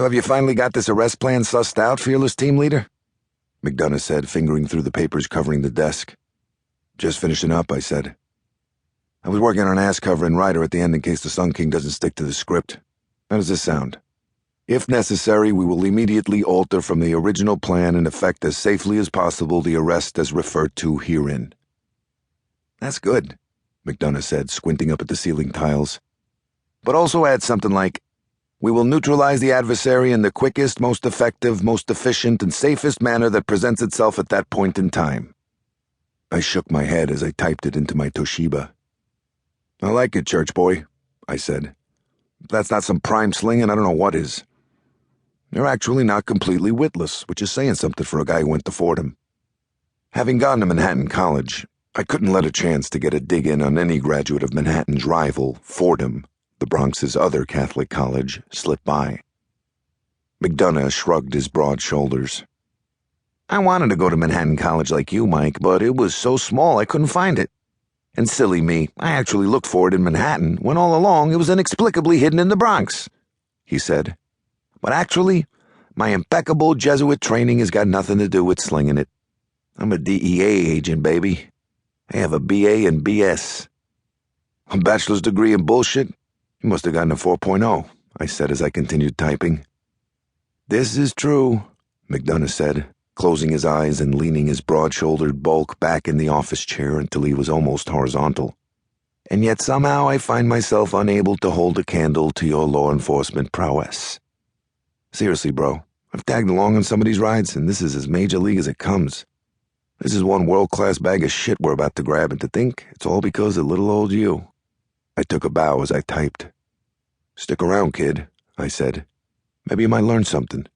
So have you finally got this arrest plan sussed out, fearless team leader? McDonough said, fingering through the papers covering the desk. Just finishing up, I said. I was working on an ass cover and writer at the end in case the Sun King doesn't stick to the script. How does this sound? If necessary, we will immediately alter from the original plan and effect as safely as possible the arrest as referred to herein. That's good, McDonough said, squinting up at the ceiling tiles. But also add something like, we will neutralize the adversary in the quickest, most effective, most efficient, and safest manner that presents itself at that point in time. I shook my head as I typed it into my Toshiba. I like it, church boy, I said. If that's not some prime slinging, I don't know what is. You're actually not completely witless, which is saying something for a guy who went to Fordham. Having gone to Manhattan College, I couldn't let a chance to get a dig in on any graduate of Manhattan's rival, Fordham, the Bronx's other Catholic college, slip by. McDonough shrugged his broad shoulders. I wanted to go to Manhattan College like you, Mike, but it was so small I couldn't find it. And silly me, I actually looked for it in Manhattan, when all along it was inexplicably hidden in the Bronx, he said. But actually, my impeccable Jesuit training has got nothing to do with slinging it. I'm a DEA agent, baby. I have a BA and BS. A bachelor's degree in bullshit? You must have gotten a 4.0, I said as I continued typing. This is true, McDonough said, closing his eyes and leaning his broad-shouldered bulk back in the office chair until he was almost horizontal. And yet somehow I find myself unable to hold a candle to your law enforcement prowess. Seriously, bro, I've tagged along on some of these rides, and this is as major league as it comes. This is one world-class bag of shit we're about to grab, and to think it's all because of little old you. I took a bow as I typed. Stick around, kid, I said. Maybe you might learn something.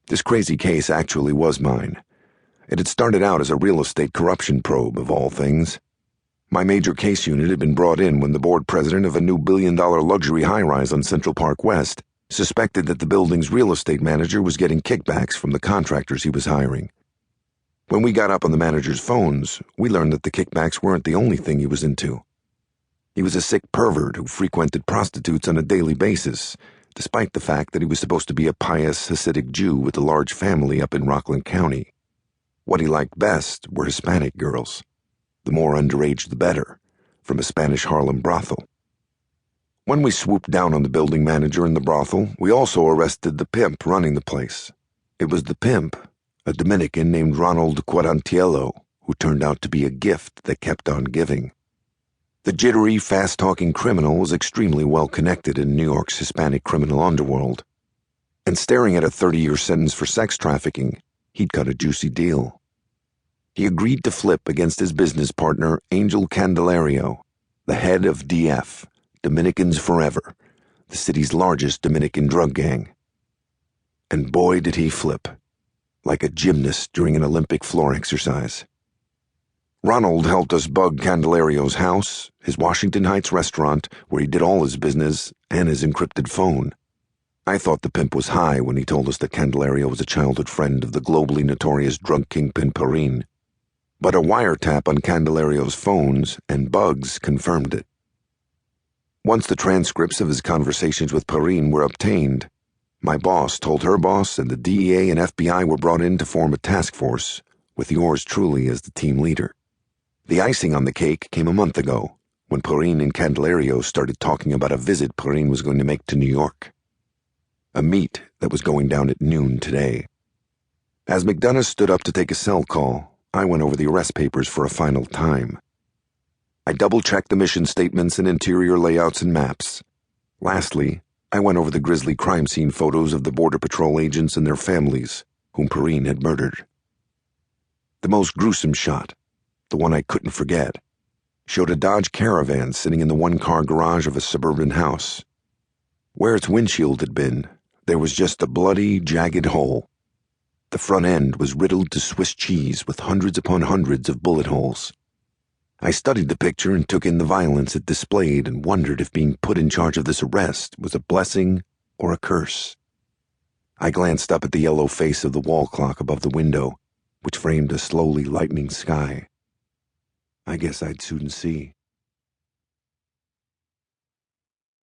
This crazy case actually was mine. It had started out as a real estate corruption probe, of all things. My major case unit had been brought in when the board president of a new billion-dollar luxury high-rise on Central Park West suspected that the building's real estate manager was getting kickbacks from the contractors he was hiring. When we got up on the manager's phones, we learned that the kickbacks weren't the only thing he was into. He was a sick pervert who frequented prostitutes on a daily basis, despite the fact that he was supposed to be a pious Hasidic Jew with a large family up in Rockland County. What he liked best were Hispanic girls. The more underage the better, from a Spanish Harlem brothel. When we swooped down on the building manager in the brothel, we also arrested the pimp running the place. It was the pimp, a Dominican named Ronald Quarantiello, who turned out to be a gift that kept on giving. The jittery, fast-talking criminal was extremely well-connected in New York's Hispanic criminal underworld. And staring at a 30-year sentence for sex trafficking, he'd cut a juicy deal. He agreed to flip against his business partner, Angel Candelario, the head of DF, Dominicans Forever, the city's largest Dominican drug gang. And boy did he flip, like a gymnast during an Olympic floor exercise. Ronald helped us bug Candelario's house, his Washington Heights restaurant, where he did all his business, and his encrypted phone. I thought the pimp was high when he told us that Candelario was a childhood friend of the globally notorious drug kingpin Perrine. But a wiretap on Candelario's phones and bugs confirmed it. Once the transcripts of his conversations with Perrine were obtained, my boss told her boss and the DEA and FBI were brought in to form a task force, with yours truly as the team leader. The icing on the cake came a month ago, when Perrine and Candelario started talking about a visit Perrine was going to make to New York. A meet that was going down at noon today. As McDonough stood up to take a cell call, I went over the arrest papers for a final time. I double-checked the mission statements and interior layouts and maps. Lastly, I went over the grisly crime scene photos of the Border Patrol agents and their families, whom Perrine had murdered. The most gruesome shot, the one I couldn't forget, showed a Dodge Caravan sitting in the one-car garage of a suburban house. Where its windshield had been, there was just a bloody, jagged hole. The front end was riddled to Swiss cheese with hundreds upon hundreds of bullet holes. I studied the picture and took in the violence it displayed and wondered if being put in charge of this arrest was a blessing or a curse. I glanced up at the yellow face of the wall clock above the window, which framed a slowly lightening sky. I guess I'd soon see.